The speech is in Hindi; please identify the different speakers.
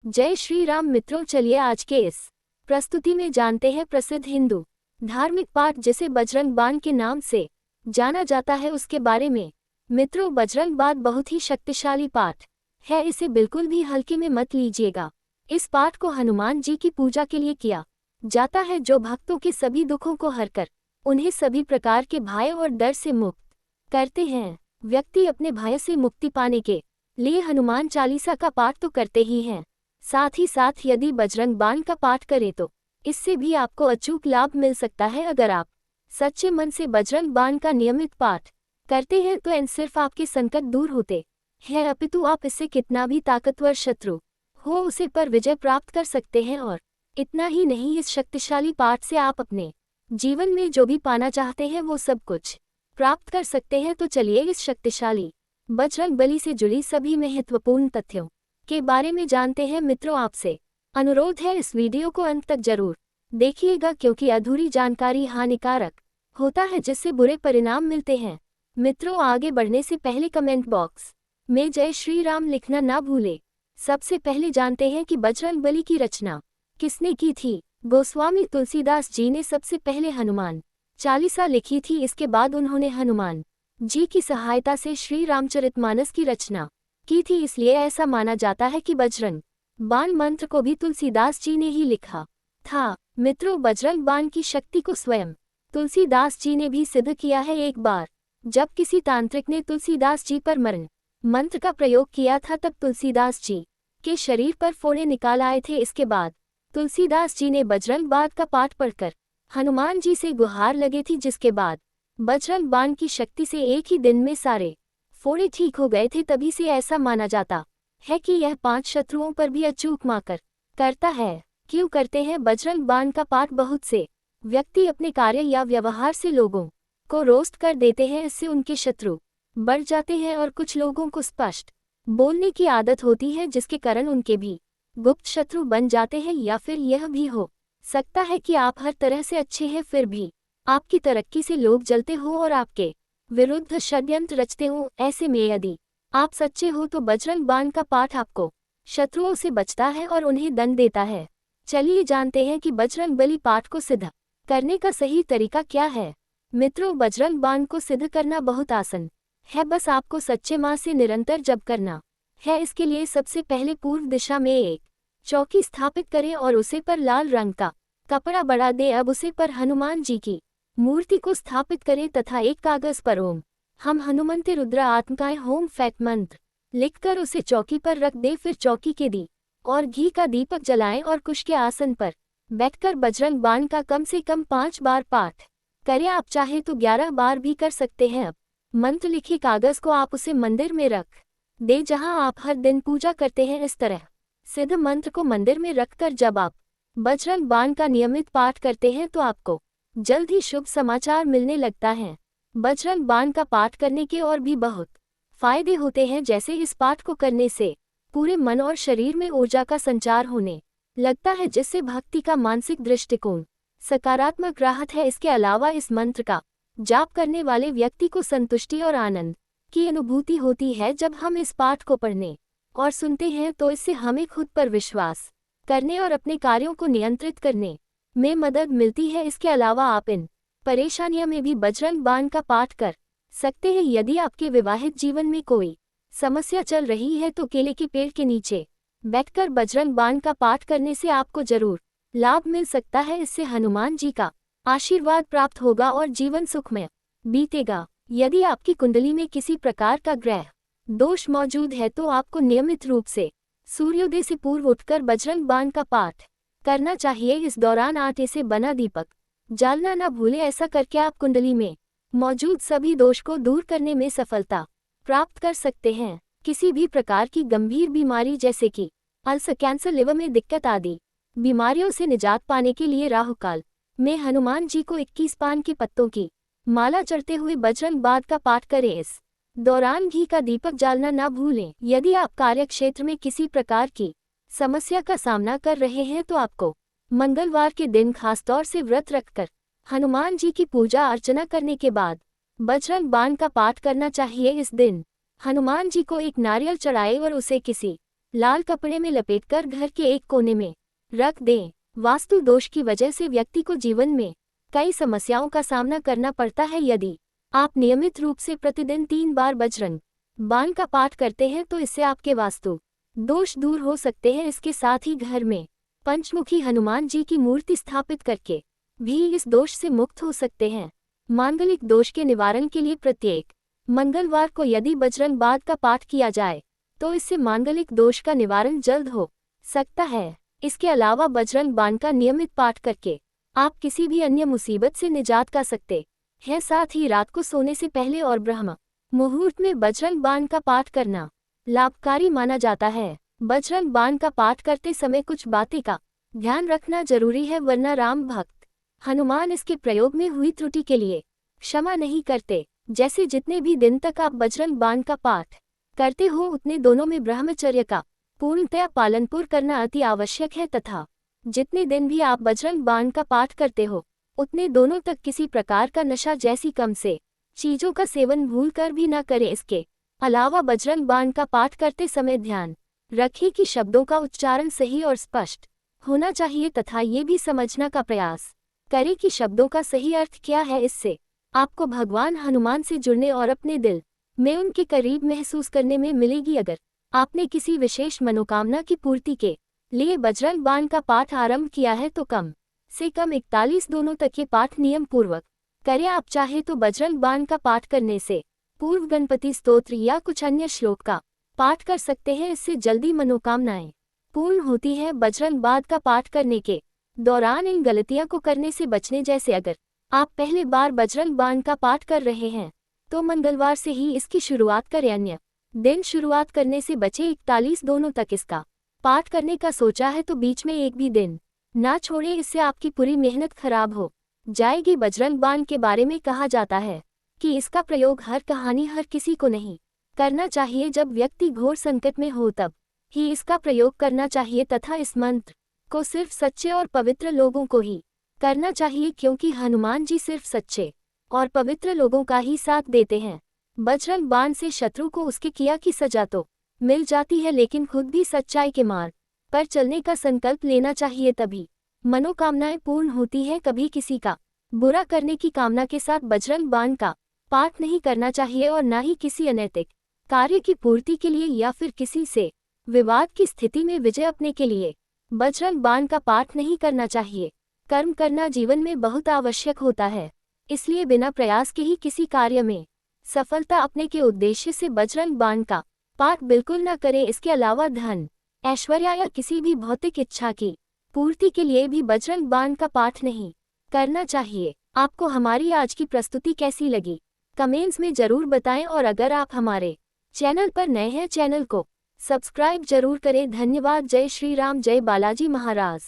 Speaker 1: जय श्री राम मित्रों, चलिए आज के इस प्रस्तुति में जानते हैं प्रसिद्ध हिंदू धार्मिक पाठ जिसे बजरंग बाण के नाम से जाना जाता है उसके बारे में। मित्रों, बजरंग बाण बहुत ही शक्तिशाली पाठ है, इसे बिल्कुल भी हल्के में मत लीजिएगा। इस पाठ को हनुमान जी की पूजा के लिए किया जाता है, जो भक्तों के सभी दुखों को हरकर उन्हें सभी प्रकार के भय और डर से मुक्त करते हैं। व्यक्ति अपने भय से मुक्ति पाने के लिए हनुमान चालीसा का पाठ तो करते ही हैं, साथ ही साथ यदि बजरंग बाण का पाठ करें तो इससे भी आपको अचूक लाभ मिल सकता है। अगर आप सच्चे मन से बजरंग बाण का नियमित पाठ करते हैं तो न सिर्फ आपके संकट दूर होते हैं, अपितु आप इससे कितना भी ताकतवर शत्रु हो उसे पर विजय प्राप्त कर सकते हैं। और इतना ही नहीं, इस शक्तिशाली पाठ से आप अपने जीवन में जो भी पाना चाहते हैं वो सब कुछ प्राप्त कर सकते हैं। तो चलिए इस शक्तिशाली बजरंग बली से जुड़ी सभी महत्वपूर्ण तथ्यों के बारे में जानते हैं। मित्रों, आपसे अनुरोध है इस वीडियो को अंत तक जरूर देखिएगा, क्योंकि अधूरी जानकारी हानिकारक होता है जिससे बुरे परिणाम मिलते हैं। मित्रों, आगे बढ़ने से पहले कमेंट बॉक्स में जय श्री राम लिखना ना भूले। सबसे पहले जानते हैं कि बजरंग बली की रचना किसने की थी। गोस्वामी तुलसीदास जी ने सबसे पहले हनुमान चालीसा लिखी थी। इसके बाद उन्होंने हनुमान जी की सहायता से श्री रामचरितमानस की रचना की थी। इसलिए ऐसा माना जाता है कि बजरंग बाण मंत्र को भी तुलसीदास जी ने ही लिखा था। मित्रों, बजरंग बाण की शक्ति को स्वयं तुलसीदास जी ने भी सिद्ध किया है। एक बार जब किसी तांत्रिक ने तुलसीदास जी पर मरण मंत्र का प्रयोग किया था, तब तुलसीदास जी के शरीर पर फोड़े निकाल आए थे। इसके बाद तुलसीदास जी ने बजरंग बाण का पाठ पढ़कर हनुमान जी से गुहार लगे थी, जिसके बाद बजरंग बाण की शक्ति से एक ही दिन में सारे फोड़े ठीक हो गए थे। तभी से ऐसा माना जाता है कि यह 5 शत्रुओं पर भी अचूक माकर करता है। क्यों करते हैं बजरंग बाण का पाठ? बहुत से व्यक्ति अपने कार्य या व्यवहार से लोगों को रोस्ट कर देते हैं, इससे उनके शत्रु बढ़ जाते हैं। और कुछ लोगों को स्पष्ट बोलने की आदत होती है, जिसके कारण उनके भी गुप्त शत्रु बन जाते हैं। या फिर यह भी हो सकता है कि आप हर तरह से अच्छे हैं, फिर भी आपकी तरक्की से लोग जलते हो और आपके विरुद्ध षड्यंत्र रचते हो। ऐसे में यदि आप सच्चे हो तो बजरंग बाण का पाठ आपको शत्रुओं से बचता है और उन्हें दंड देता है। चलिए जानते हैं कि बजरंग बली पाठ को सिद्ध करने का सही तरीका क्या है। मित्रों, बजरंग बाण को सिद्ध करना बहुत आसान है, बस आपको सच्चे मां से निरंतर जप करना है। इसके लिए सबसे पहले पूर्व दिशा में एक चौकी स्थापित करें और उसे पर लाल रंग का कपड़ा बढ़ा दें। अब उसे पर हनुमान जी की मूर्ति को स्थापित करें तथा एक कागज पर ओम हम हनुमंते रुद्र आत्मकाय होम फैट मंत्र लिखकर उसे चौकी पर रख दें। फिर चौकी के दी और घी का दीपक जलाएं और कुश के आसन पर बैठकर बजरंग बाण का कम से कम 5 बार पाठ करें। आप चाहे तो 11 बार भी कर सकते हैं। अब मंत्र लिखे कागज को आप उसे मंदिर में रख दे जहां आप हर दिन पूजा करते हैं। इस तरह सिद्ध मंत्र को मंदिर में रखकर जब आप बजरंग बाण का नियमित पाठ करते हैं तो आपको जल्द ही शुभ समाचार मिलने लगता है। बजरंग बाण का पाठ करने के और भी बहुत फायदे होते हैं, जैसे इस पाठ को करने से पूरे मन और शरीर में ऊर्जा का संचार होने लगता है, जिससे भक्ति का मानसिक दृष्टिकोण सकारात्मक राहत है। इसके अलावा इस मंत्र का जाप करने वाले व्यक्ति को संतुष्टि और आनंद की अनुभूति होती है। जब हम इस पाठ को पढ़ने और सुनते हैं तो इससे हमें खुद पर विश्वास करने और अपने कार्यों को नियंत्रित करने में मदद मिलती है। इसके अलावा आप इन परेशानियों में भी बजरंग बाण का पाठ कर सकते हैं। यदि आपके विवाहित जीवन में कोई समस्या चल रही है तो केले के पेड़ के नीचे बैठकर बजरंग बाण का पाठ करने से आपको जरूर लाभ मिल सकता है। इससे हनुमान जी का आशीर्वाद प्राप्त होगा और जीवन सुखमय बीतेगा। यदि आपकी कुंडली में किसी प्रकार का ग्रह दोष मौजूद है तो आपको नियमित रूप से सूर्योदय से पूर्व उठकर बजरंग बाण का पाठ करना चाहिए। इस दौरान आटे से बना दीपक जलाना न भूलें। ऐसा करके आप कुंडली में मौजूद सभी दोष को दूर करने में सफलता प्राप्त कर सकते हैं। किसी भी प्रकार की गंभीर बीमारी जैसे कि अल्सर, कैंसर, लिवर में दिक्कत आदि बीमारियों से निजात पाने के लिए राहुकाल में हनुमान जी को 21 पान के पत्तों की माला चढ़ते हुए बजरंग बाण का पाठ करें। इस दौरान घी का दीपक जलाना न भूलें। यदि आप कार्य क्षेत्र में किसी प्रकार की समस्या का सामना कर रहे हैं तो आपको मंगलवार के दिन खासतौर से व्रत रखकर हनुमान जी की पूजा अर्चना करने के बाद बजरंग बाण का पाठ करना चाहिए। इस दिन हनुमान जी को एक नारियल चढ़ाए और उसे किसी लाल कपड़े में लपेटकर घर के एक कोने में रख दें। वास्तु दोष की वजह से व्यक्ति को जीवन में कई समस्याओं का सामना करना पड़ता है। यदि आप नियमित रूप से प्रतिदिन 3 बार बजरंग बाण का पाठ करते हैं तो इससे आपके वास्तु दोष दूर हो सकते हैं। इसके साथ ही घर में पंचमुखी हनुमान जी की मूर्ति स्थापित करके भी इस दोष से मुक्त हो सकते हैं। मांगलिक दोष के निवारण के लिए प्रत्येक मंगलवार को यदि बजरंग बाण का पाठ किया जाए तो इससे मांगलिक दोष का निवारण जल्द हो सकता है। इसके अलावा बजरंग बाण का नियमित पाठ करके आप किसी भी अन्य मुसीबत से निजात पा सकते हैं। साथ ही रात को सोने से पहले और ब्रह्म मुहूर्त में बजरंग बाण का पाठ करना लाभकारी माना जाता है। बजरंग बाण का पाठ करते समय कुछ बातें का ध्यान रखना जरूरी है, वरना राम भक्त हनुमान इसके प्रयोग में हुई त्रुटि के लिए क्षमा नहीं करते। जैसे जितने भी दिन तक आप बजरंग बाण का पाठ करते हो उतने दोनों में ब्रह्मचर्य का पूर्णतया पालनपुर करना अति आवश्यक है, तथा जितने दिन भी आप बजरंग बाण का पाठ करते हो उतने दोनों तक किसी प्रकार का नशा जैसी कम से चीजों का सेवन भूल कर भी न करें। इसके अलावा बजरंग बाण का पाठ करते समय ध्यान रखें कि शब्दों का उच्चारण सही और स्पष्ट होना चाहिए, तथा ये भी समझना का प्रयास करें कि शब्दों का सही अर्थ क्या है। इससे आपको भगवान हनुमान से जुड़ने और अपने दिल में उनके करीब महसूस करने में मिलेगी। अगर आपने किसी विशेष मनोकामना की पूर्ति के लिए बजरंग बाण का पाठ आरंभ किया है तो कम से कम 41 दोनों तक के पाठ नियम पूर्वक करें। आप चाहे तो बजरंग बाण का पाठ करने से पूर्व गणपति स्तोत्र या कुछ अन्य श्लोक का पाठ कर सकते हैं, इससे जल्दी मनोकामनाएं पूर्ण होती है। बजरंग बाण का पाठ करने के दौरान इन गलतियां को करने से बचने जैसे अगर आप पहले बार बजरंग बाण का पाठ कर रहे हैं तो मंगलवार से ही इसकी शुरुआत करें, अन्य दिन शुरुआत करने से बचे। 41 दोनों तक इसका पाठ करने का सोचा है तो बीच में एक भी दिन ना छोड़े, इससे आपकी पूरी मेहनत खराब हो जाएगी। बजरंग बाण के बारे में कहा जाता है कि इसका प्रयोग हर किसी को नहीं करना चाहिए। जब व्यक्ति घोर संकट में हो तब ही इसका प्रयोग करना चाहिए, तथा इस मंत्र को सिर्फ सच्चे और पवित्र लोगों को ही करना चाहिए, क्योंकि हनुमान जी सिर्फ सच्चे और पवित्र लोगों का ही साथ देते हैं। बजरंग बाण से शत्रु को उसके किया की सजा तो मिल जाती है, लेकिन खुद भी सच्चाई के मार्ग पर चलने का संकल्प लेना चाहिए, तभी मनोकामनाएं पूर्ण होती है। कभी किसी का बुरा करने की कामना के साथ बजरंग बाण का पाठ नहीं करना चाहिए और न ही किसी अनैतिक कार्य की पूर्ति के लिए या फिर किसी से विवाद की स्थिति में विजय अपने के लिए बजरंग बाण का पाठ नहीं करना चाहिए। कर्म करना जीवन में बहुत आवश्यक होता है, इसलिए बिना प्रयास के ही किसी कार्य में सफलता अपने के उद्देश्य से बजरंग बाण का पाठ बिल्कुल न करें। इसके अलावा धन, ऐश्वर्य या किसी भी भौतिक इच्छा की पूर्ति के लिए भी बजरंग बाण का पाठ नहीं करना चाहिए। आपको हमारी आज की प्रस्तुति कैसी लगी कमेंट्स में जरूर बताएं, और अगर आप हमारे चैनल पर नए हैं चैनल को सब्सक्राइब जरूर करें। धन्यवाद। जय श्री राम, जय बालाजी महाराज।